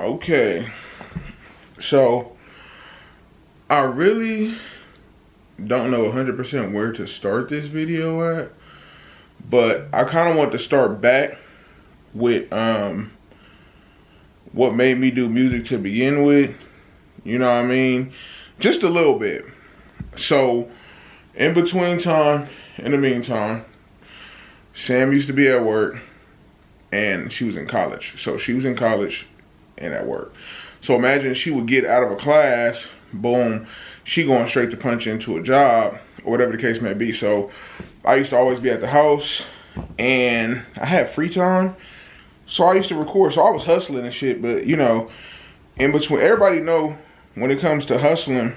Okay, so I really don't know 100% where to start this video at, but I kind of want to start back with what made me do music to begin with. You know what I mean? Just a little bit. So in the meantime, Sam used to be at work and she was in college. So she was in college and at work. So imagine she would get out of a class, boom, she going straight to punch into a job or whatever the case may be. So I used to always be at the house and I had free time. So I used to record. So I was hustling and shit, but you know, in between, everybody know when it comes to hustling,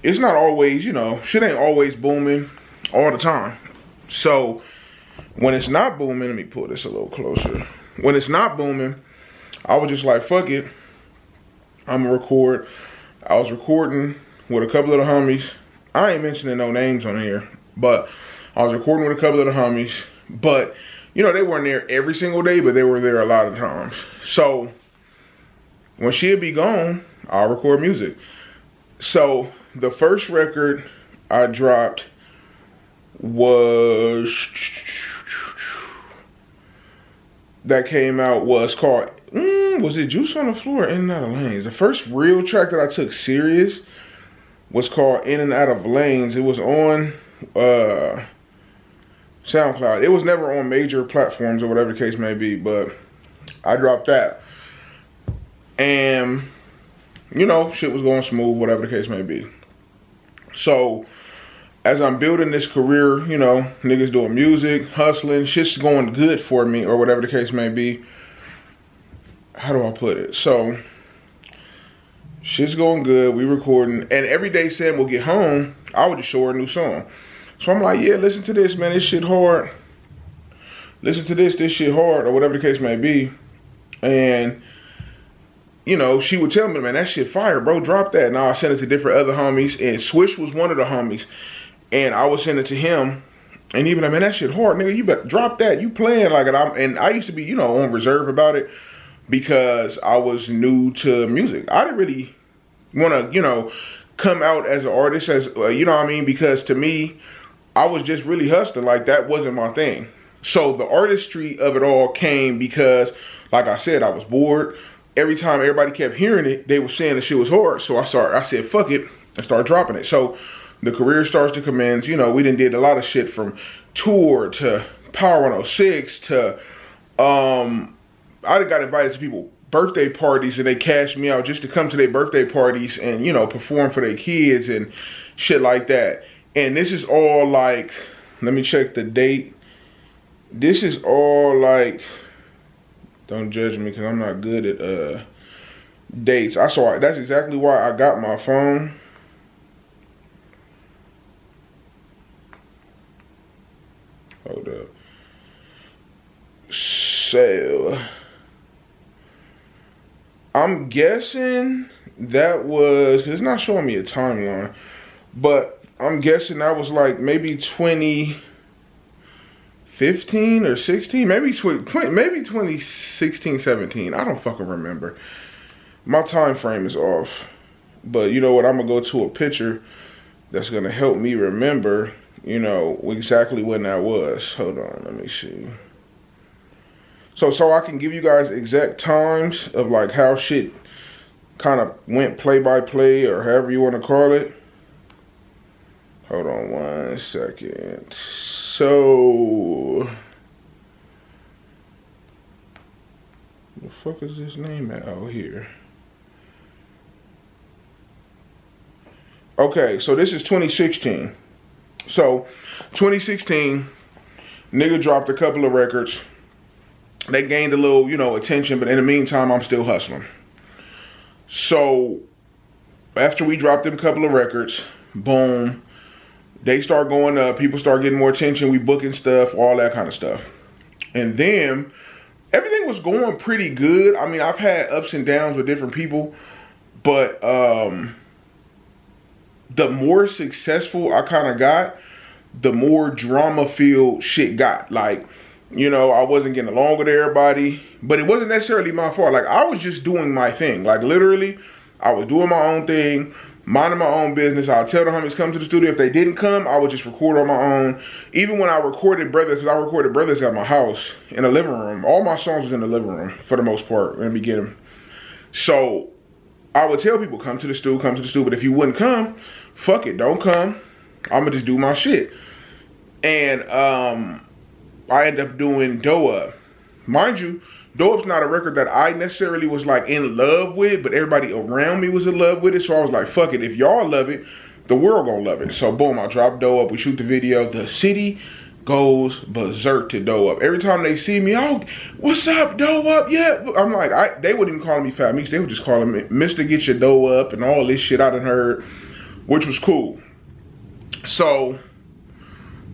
it's not always, you know, shit ain't always booming all the time. So when it's not booming, let me pull this a little closer. When it's not booming, I was just like, fuck it, I'm gonna record. I was recording with a couple of the homies. I ain't mentioning no names on here, but I was recording with a couple of the homies. But, you know, they weren't there every single day, but they were there a lot of times. So when she'd be gone, I'll record music. So the first record I dropped was called, was it Juice on the Floor or In and Out of Lanes? The first real track that I took serious was called In and Out of Lanes. It was on SoundCloud. It was never on major platforms or whatever the case may be, but I dropped that. And, you know, shit was going smooth, whatever the case may be. So as I'm building this career, you know, niggas doing music, hustling, shit's going good for me or whatever the case may be. How do I put it? So shit's going good, we recording, and every day Sam will get home, I would just show her a new song. So I'm like, yeah, listen to this, man, this shit hard. Listen to this shit hard, or whatever the case may be. And, you know, she would tell me, man, that shit fire, bro, drop that. And I'll send it to different other homies, and Swish was one of the homies. And I would send it to him, and he'd be like, man, that shit hard, nigga, you better drop that, you playing like it. And I used to be, you know, on reserve about it, because I was new to music. I didn't really want to, you know, come out as an artist, as you know what I mean, because to me, I was just really hustling. Like, that wasn't my thing. So the artistry of it all came because, like I said, I was bored. Every time everybody kept hearing it, they were saying the shit was hard. So I said, fuck it, and started dropping it. So the career starts to commence. You know, we done did a lot of shit from Tour to Power 106 to, I got invited to people's birthday parties and they cashed me out just to come to their birthday parties and, you know, perform for their kids and shit like that. And this is all like, let me check the date. This is all like, don't judge me because I'm not good at dates. That's exactly why I got my phone. Hold up. So I'm guessing that was, because it's not showing me a timeline, but I'm guessing that was like maybe 2015 or 16, maybe 2016, 17. I don't fucking remember. My time frame is off. But you know what? I'm going to go to a picture that's going to help me remember, you know, exactly when that was. Hold on, let me see. So I can give you guys exact times of like how shit kind of went play by play or however you want to call it. Hold on 1 second. So, the fuck is this name at out here? Okay, so this is 2016. So 2016, nigga dropped a couple of records. They gained a little, you know, attention, but in the meantime, I'm still hustling. So after we dropped them a couple of records, boom, they start going up. People start getting more attention. We booking stuff, all that kind of stuff. And then everything was going pretty good. I mean, I've had ups and downs with different people, but the more successful I kind of got, the more drama-filled shit got. Like, You know, I wasn't getting along with everybody, but it wasn't necessarily my fault. Like, I was just doing my thing. Like, literally, I was doing my own thing, minding my own business. I'll tell the homies come to the studio. If they didn't come, I would just record on my own. Even when I recorded Brothers, because I recorded Brothers at my house in the living room. All my songs was in the living room for the most part in the beginning. So I would tell people, come to the studio, come to the studio. But if you wouldn't come, fuck it, don't come. I'm gonna just do my shit. And I ended up doing Doe Up. Mind you, Doe Up's not a record that I necessarily was like in love with, but everybody around me was in love with it. So I was like, fuck it, if y'all love it, the world gonna love it. So boom, I dropped Doe Up, we shoot the video. The city goes berserk to Doe Up. Every time they see me, oh, what's up, Doe Up? Yeah. I'm like, they wouldn't even call me Fat Meech. They would just call me Mr. Get Your Doe Up and all this shit I done heard, which was cool. So,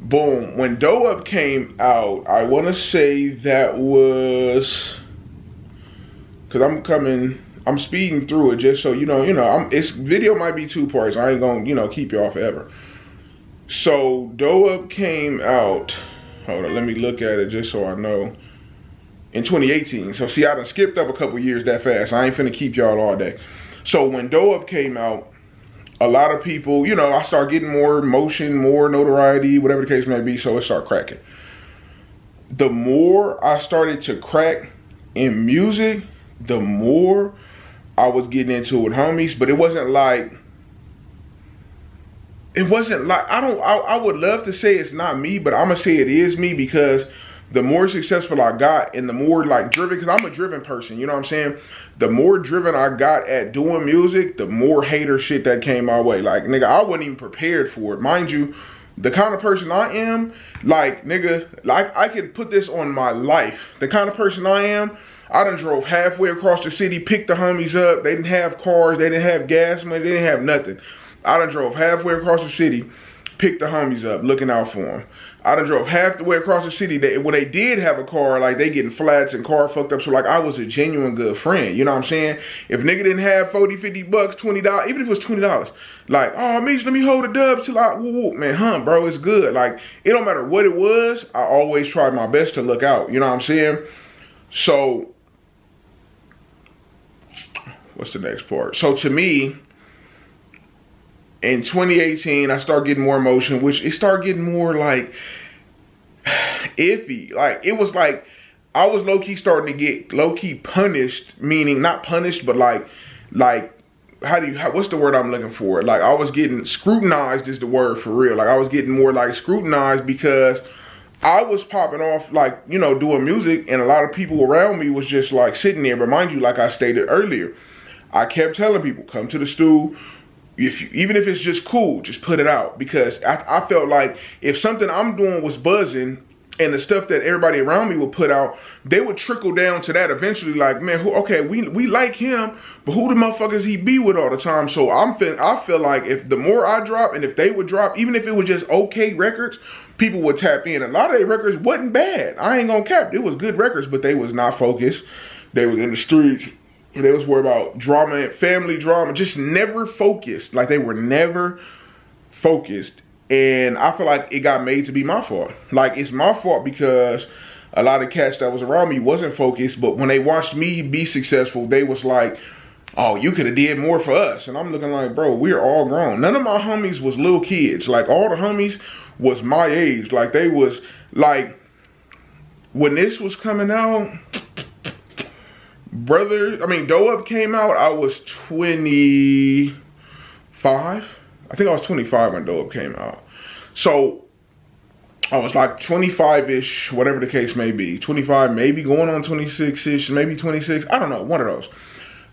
boom, when Doe Up came out, I want to say that was, because I'm speeding through it just so you know, it's video might be 2 parts. I ain't gonna, keep y'all forever. So Doe Up came out, hold on, let me look at it just so I know, in 2018. So see, I done skipped up a couple years that fast. I ain't finna keep y'all all day. So when Doe Up came out, a lot of people, I started getting more motion, more notoriety, whatever the case may be, so it started cracking. The more I started to crack in music, the more I was getting into it with homies, but it wasn't like, I would love to say it's not me, but I'm gonna say it is me, because the more successful I got and the more like driven, because I'm a driven person, you know what I'm saying? The more driven I got at doing music, the more hater shit that came my way. Like, nigga, I wasn't even prepared for it. Mind you, the kind of person I am, like, nigga, like, I can put this on my life. The kind of person I am, I done drove halfway across the city, picked the homies up. They didn't have cars, they didn't have gas money, they didn't have nothing. I done drove halfway across the city, picked the homies up, looking out for them. I done drove half the way across the city. When they did have a car, like, they getting flats and car fucked up. So, like, I was a genuine good friend. You know what I'm saying? If nigga didn't have 40, 50 bucks, $20, even if it was $20, like, oh, Meech, let me hold a dub till I, woo, man, bro, it's good. Like, it don't matter what it was. I always tried my best to look out. You know what I'm saying? So, what's the next part? So, to me, in 2018, I started getting more emotion, which it started getting more like iffy. Like, it was like I was low-key starting to get low-key punished, meaning not punished, but like what's the word I'm looking for? Like, I was getting scrutinized is the word for real. Like, I was getting more like scrutinized because I was popping off, like, doing music, and a lot of people around me was just like sitting there. But mind you, like I stated earlier, I kept telling people, come to the stew. Even if it's just cool, just put it out, because I felt like if something I'm doing was buzzing and the stuff that everybody around me would put out, they would trickle down to that eventually. Like, man, okay, we like him, but who the motherfuckers he be with all the time? So I feel like if the more I drop and if they would drop, even if it was just okay records, people would tap in. A lot of their records wasn't bad. I ain't gonna cap. It was good records, but they was not focused. They was in the streets. They was worried about drama and family drama, just never focused. Like, they were never focused. And I feel like it got made to be my fault. Like, it's my fault because a lot of cats that was around me wasn't focused. But when they watched me be successful, they was like, oh, you could have did more for us. And I'm looking like, bro, we're all grown. None of my homies was little kids. Like, all the homies was my age. Like, they was, like, when this was coming out, Doe Up came out, I was 25. I think I was 25 when Doe Up came out. So, I was like 25-ish, whatever the case may be. 25, maybe going on 26-ish, maybe 26. I don't know, one of those.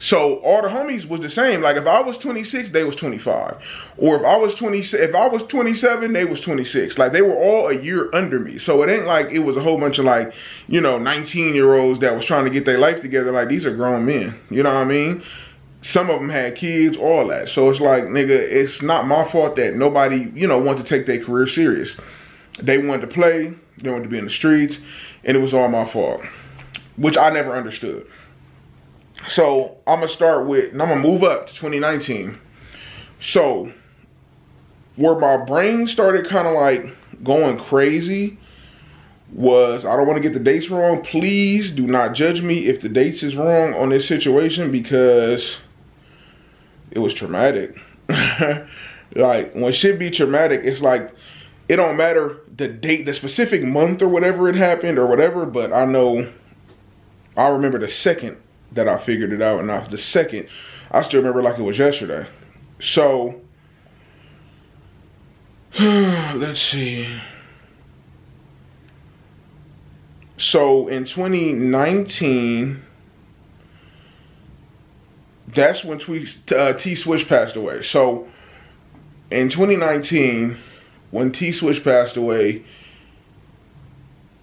So, all the homies was the same. Like, if I was 26, they was 25. Or if I was 27, they was 26. Like, they were all a year under me. So, it ain't like it was a whole bunch of, like, 19-year-olds that was trying to get their life together. Like, these are grown men. You know what I mean? Some of them had kids, all that. So, it's like, nigga, it's not my fault that nobody, wanted to take their career serious. They wanted to play. They wanted to be in the streets. And it was all my fault. Which I never understood. So, I'm going to start with, and I'm going to move up to 2019. So, where my brain started kind of like going crazy was, I don't want to get the dates wrong. Please do not judge me if the dates is wrong on this situation, because it was traumatic. Like, when shit be traumatic, it's like, it don't matter the date, the specific month or whatever it happened or whatever, but I remember the second that I figured it out, and the second, I still remember like it was yesterday. So, let's see. So in 2019, that's when T-Swish passed away. So in 2019, when T-Swish passed away,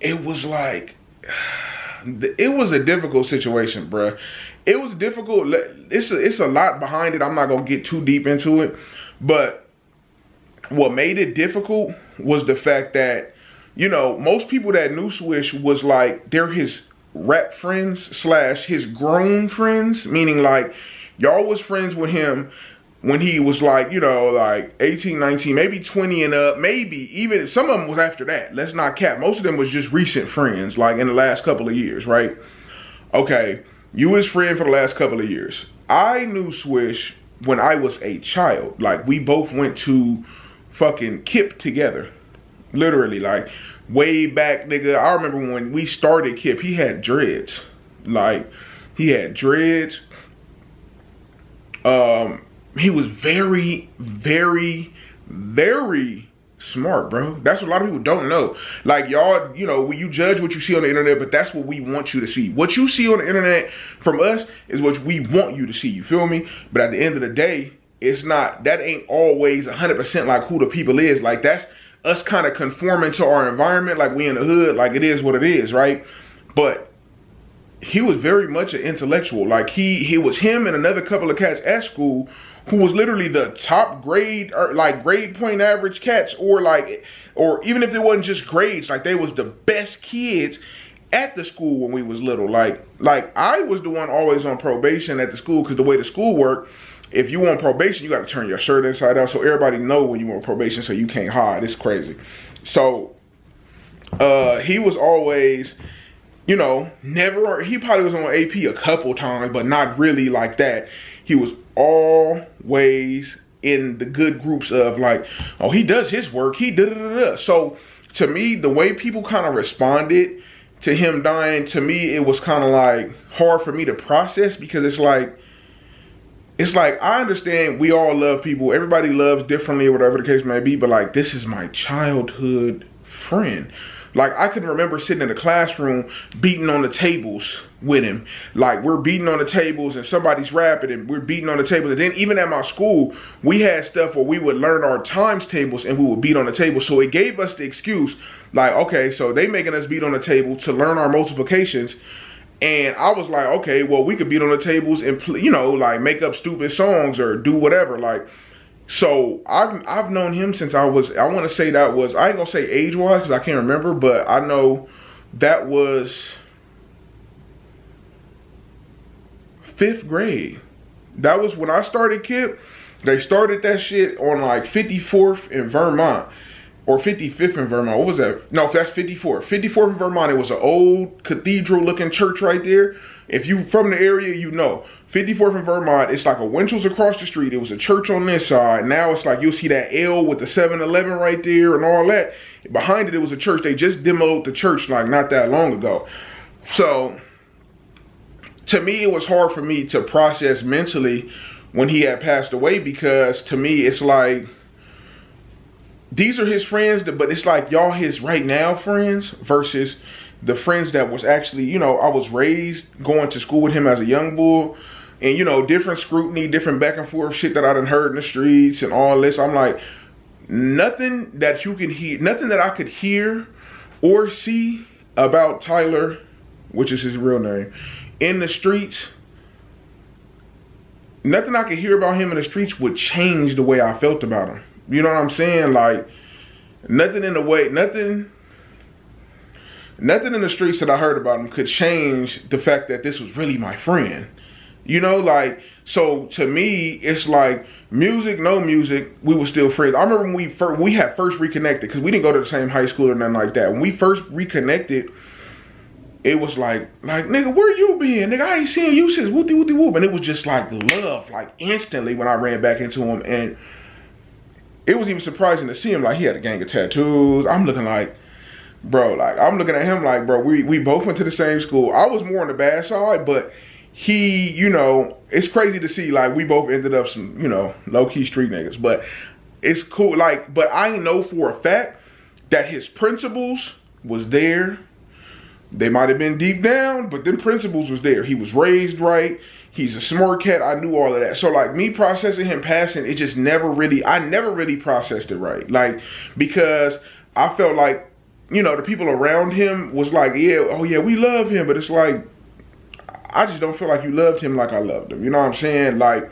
it was like, it was a difficult situation, bruh. It was difficult. It's a lot behind it. I'm not going to get too deep into it. But what made it difficult was the fact that, you know, most people that knew Swish was like, they're his rap friends / his grown friends. Meaning like, y'all was friends with him when he was like, you know, like 18, 19, maybe 20 and up. Maybe even some of them was after that. Let's not cap. Most of them was just recent friends, like in the last couple of years, right? Okay, you was friend for the last couple of years. I knew Swish when I was a child. Like, we both went to fucking KIP together. Literally, like, way back, nigga. I remember when we started KIP, he had dreads. Like, he had dreads. He was very, very, very smart, bro. That's what a lot of people don't know. Like, y'all, you know, you judge what you see on the internet, but that's what we want you to see. What you see on the internet from us is what we want you to see. You feel me? But at the end of the day, it's not, that ain't always 100% like who the people is. Like, that's us kind of conforming to our environment. Like, we in the hood, like, it is what it is, right? But he was very much an intellectual. Like, he was him and another couple of cats at school who was literally the top grade, or like grade point average cats, or even if it wasn't just grades, like they was the best kids at the school when we was little. Like I was the one always on probation at the school, because the way the school worked, if you on probation, you got to turn your shirt inside out so everybody know when you on probation, so you can't hide. It's crazy. So he was always, you know, he probably was on AP a couple times, but not really like that. He was always in the good groups of like, oh, he does his work, he da-da-da-da. So to me, the way people kind of responded to him dying, to me, it was kind of like hard for me to process, because it's like, I understand we all love people. Everybody loves differently or whatever the case may be, but like, this is my childhood friend. Like, I can remember sitting in the classroom beating on the tables with him. Like, we're beating on the tables and somebody's rapping and we're beating on the tables. And then even at my school, we had stuff where we would learn our times tables and we would beat on the table. So it gave us the excuse, like, okay, so they making us beat on the table to learn our multiplications. And I was like, okay, well, we could beat on the tables and, you know, like make up stupid songs or do whatever. Like, so I've known him since I want to say that was, I ain't gonna say age-wise because I can't remember, but I know that was 5th grade. That was when I started KIP. They started that shit on like 54th in Vermont, or 55th in Vermont. What was that? No, that's 54th. 54th in Vermont. It was an old cathedral-looking church right there. If you from the area, you know. 54th in Vermont, it's like a Winchell's across the street. It was a church on this side. Now it's like, you'll see that L with the 7-Eleven right there and all that. Behind it was a church. They just demoed the church like not that long ago. So to me, it was hard for me to process mentally when he had passed away, because to me, it's like, these are his friends, but it's like y'all his right now friends versus the friends that was actually, you know, I was raised going to school with him as a young bull. And, you know, different scrutiny, different back and forth shit that I done heard in the streets and all this. I'm like, nothing that you can hear, nothing that I could hear or see about Tyler, which is his real name, in the streets, nothing I could hear about him in the streets would change the way I felt about him. You know what I'm saying? Like, nothing in the way, nothing in the streets that I heard about him could change the fact that this was really my friend. You know, like, so to me, it's like music, no music, we were still friends. I remember when we had first reconnected, because we didn't go to the same high school or nothing like that. When we first reconnected, it was like nigga, where you been? Nigga, I ain't seen you since whoopty whoopty whoop. And it was just like love, like instantly when I ran back into him. And it was even surprising to see him. Like, he had a gang of tattoos. I'm looking like, bro, like, I'm looking at him like, bro, we both went to the same school. I was more on the bad side, but he, you know, it's crazy to see, like, we both ended up some, you know, low-key street niggas. But it's cool, like, but I know for a fact that his principles was there. They might have been deep down, but them principles was there. He was raised right. He's a smart cat. I knew all of that. So, like, me processing him passing, it just never really, I never really processed it right. Like, because I felt like, you know, the people around him was like, yeah, oh yeah, we love him. But it's like, I just don't feel like you loved him like I loved him. You know what I'm saying? Like,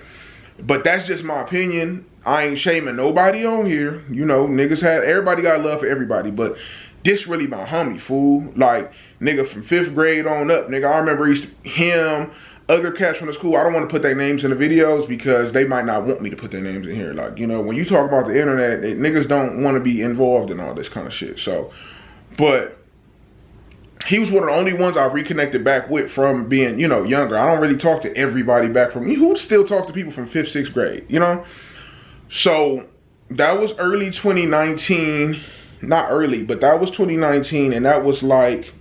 but that's just my opinion. I ain't shaming nobody on here. You know, everybody got love for everybody. But this really my homie, fool. Like, nigga, from 5th grade on up, nigga, I remember him, other cats from the school. I don't want to put their names in the videos because they might not want me to put their names in here. Like, you know, when you talk about the internet, niggas don't want to be involved in all this kind of shit. So, but he was one of the only ones I reconnected back with from being, you know, younger. I don't really talk to everybody back from me. Who still talk to people from 5th, 6th grade, you know? So that was early 2019. Not early, but that was 2019, and that was like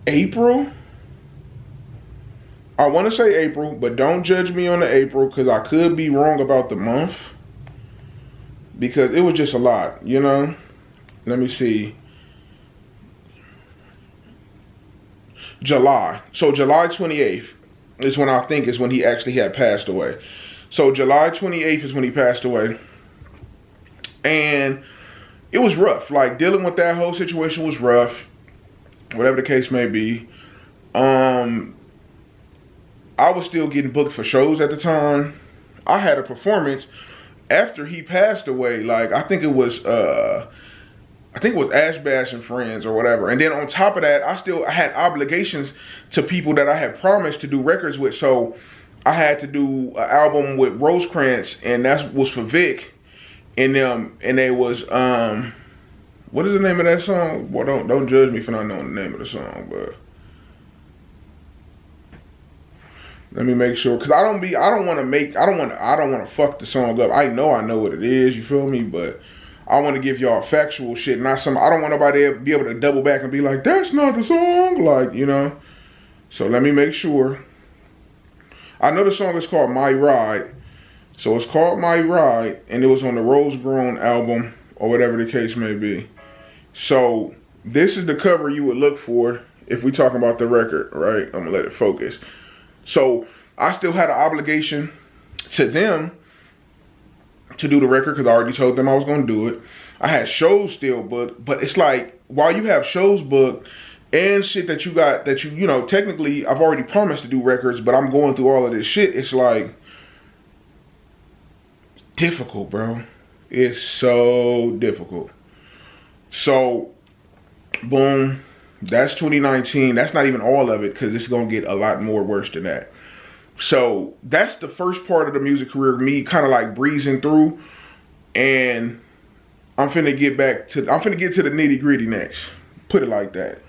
April. I want to say April, but don't judge me on the April because I could be wrong about the month because it was just a lot, you know? Let me see. July. So July 28th is when I think is when he actually had passed away. So July 28th is when he passed away. And it was rough. Like, dealing with that whole situation was rough. Whatever the case may be. I was still getting booked for shows at the time. I had a performance after he passed away. Like, I think it was Ash Bash and Friends or whatever. And then on top of that, I had obligations to people that I had promised to do records with. So I had to do an album with Rosecrans, and that was for Vic. And they was, what is the name of that song? Well, don't judge me for not knowing the name of the song, but let me make sure, cause I don't want to fuck the song up. I know what it is, you feel me? But I want to give y'all factual shit, not some. I don't want nobody to be able to double back and be like, that's not the song, like, you know. So let me make sure. I know the song is called My Ride. So it's called My Ride, and it was on the Rose Grown album, or whatever the case may be. So this is the cover you would look for if we talking about the record, right? I'm gonna let it focus. So I still had an obligation to them to do the record because I already told them I was gonna do it. I had shows still booked, but it's like, while you have shows booked and shit that you know, technically I've already promised to do records, but I'm going through all of this shit. It's like difficult, bro. It's so difficult. So boom, that's 2019. That's not even all of it because it's gonna get a lot more worse than that. So that's the first part of the music career, me kind of like breezing through, and I'm finna get to the nitty gritty next. Put it like that.